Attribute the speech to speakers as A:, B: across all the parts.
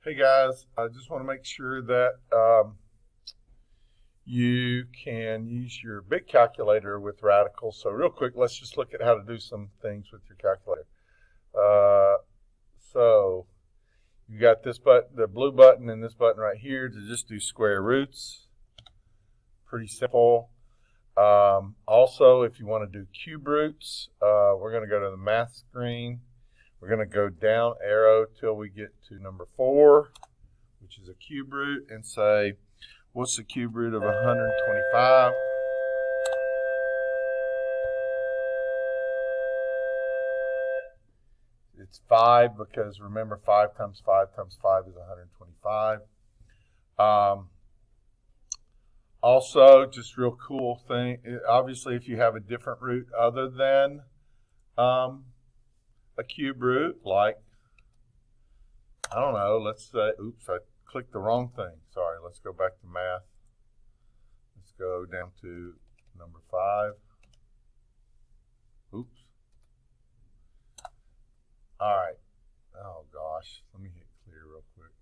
A: Hey guys, I just want to make sure that you can use your big calculator with radicals. So real quick, let's just look at how to do some things with your calculator. So you got this button, the blue button, and this button right here to just do square roots. Pretty simple. Also, if you want to do cube roots, we're going to go to the math screen. We're going to go down arrow till we get to number 4, which is a cube root, and say, what's the cube root of 125? It's 5 because remember 5 times 5 times 5 is 125. Also, just real cool thing, obviously if you have a different root other than a cube root, like, I don't know, let's say, oops, I clicked the wrong thing. Sorry, let's go back to math. Let's go down to number 5. Oops. All right. Oh, gosh. Let me hit clear real quick.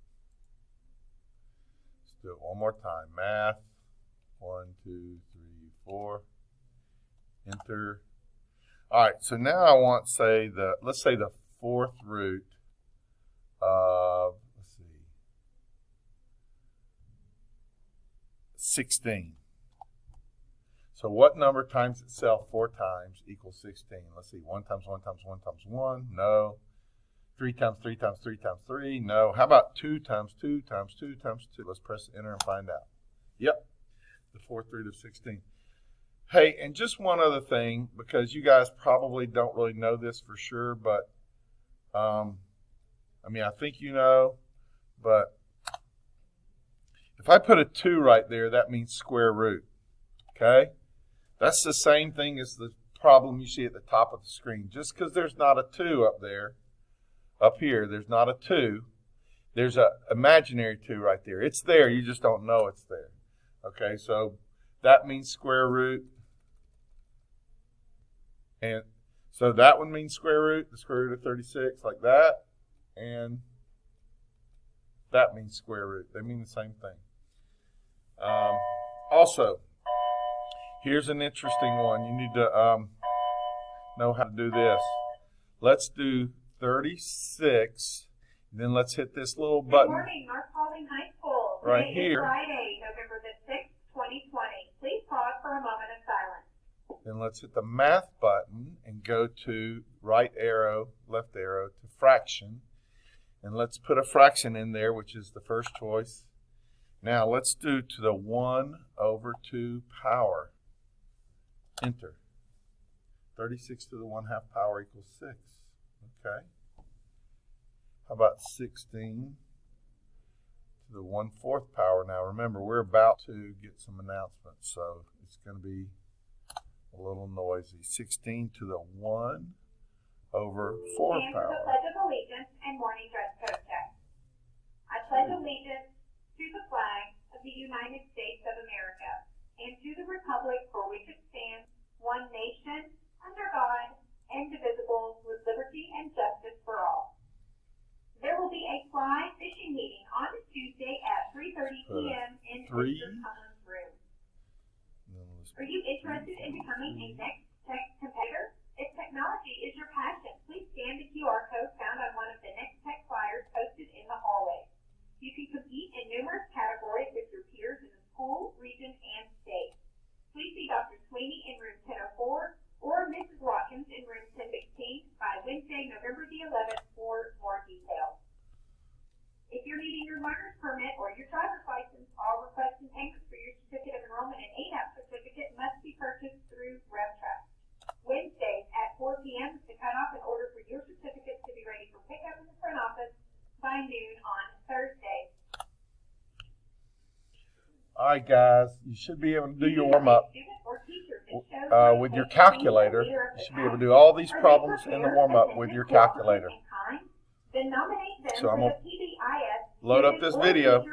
A: Let's do it one more time. Math. 1, 2, 3, 4. Enter. All right, so now I want, let's say the 4th root of, 16. So what number times itself 4 times equals 16? Let's see, 1 times 1 times 1 times 1, no. 3 times 3 times 3 times 3, no. How about 2 times 2 times 2 times 2? Let's press enter and find out. Yep, the 4th root of 16. Hey, and just one other thing, because you guys probably don't really know this for sure, but, I mean, I think you know, but if I put a 2 right there, that means square root, okay? That's the same thing as the problem you see at the top of the screen. Just because there's not a 2 up there, up here, there's not a 2, there's an imaginary 2 right there. It's there, you just don't know it's there, okay? So that means square root. And so that one means square root, the square root of 36, like that. And that means square root. They mean the same thing. Also, here's an interesting one. You need to know how to do this. Let's do 36. Then let's hit this little button.
B: Good morning, North Paulding High School.
A: Right
B: Today
A: here.
B: Is Friday, November the 6th, 2020. Please pause for a moment of silence.
A: Then let's hit the math button and go to right arrow, left arrow to fraction. And let's put a fraction in there, which is the first choice. Now let's do to the 1/2 power. Enter. 36 to the 1/2 power equals 6. Okay. How about 16 to the 1/4 power? Now remember, we're about to get some announcements, so it's going to be a little noisy. 16 to the 1/4
B: Stand
A: power.
B: for the Pledge of Allegiance and morning dress code check. I pledge allegiance to the flag of the United States of America and to the republic for which it stands, one nation, under God, indivisible, with liberty and justice for all. There will be a fly fishing meeting on Tuesday at 3:30 p.m. in Mr. Cummins' room. Are you interested in becoming a next tech competitor? If technology is your passion, please scan the QR code found on one of the next tech flyers posted in the hallway. You can compete in numerous categories with your peers in the school, region, and state. Please see Dr. Sweeney in room 1004 or Mrs. Watkins in room 1016 by Wednesday, November the 11th for more details. If you're needing your learner's permit or your driver's license, all requests and payments for your certificate of enrollment and ADAP certificate must be purchased through RevTrack. Wednesdays at 4 p.m. is the cutoff in order for your certificates to be ready for pickup in the front office by noon on Thursday.
A: All right, guys, you should be able to do your warm-up with your calculator. You should be able to do all these problems in the warm-up with your calculator.
B: Then nominate them
A: So I'm
B: for
A: going
B: the PBIS
A: to load up this video.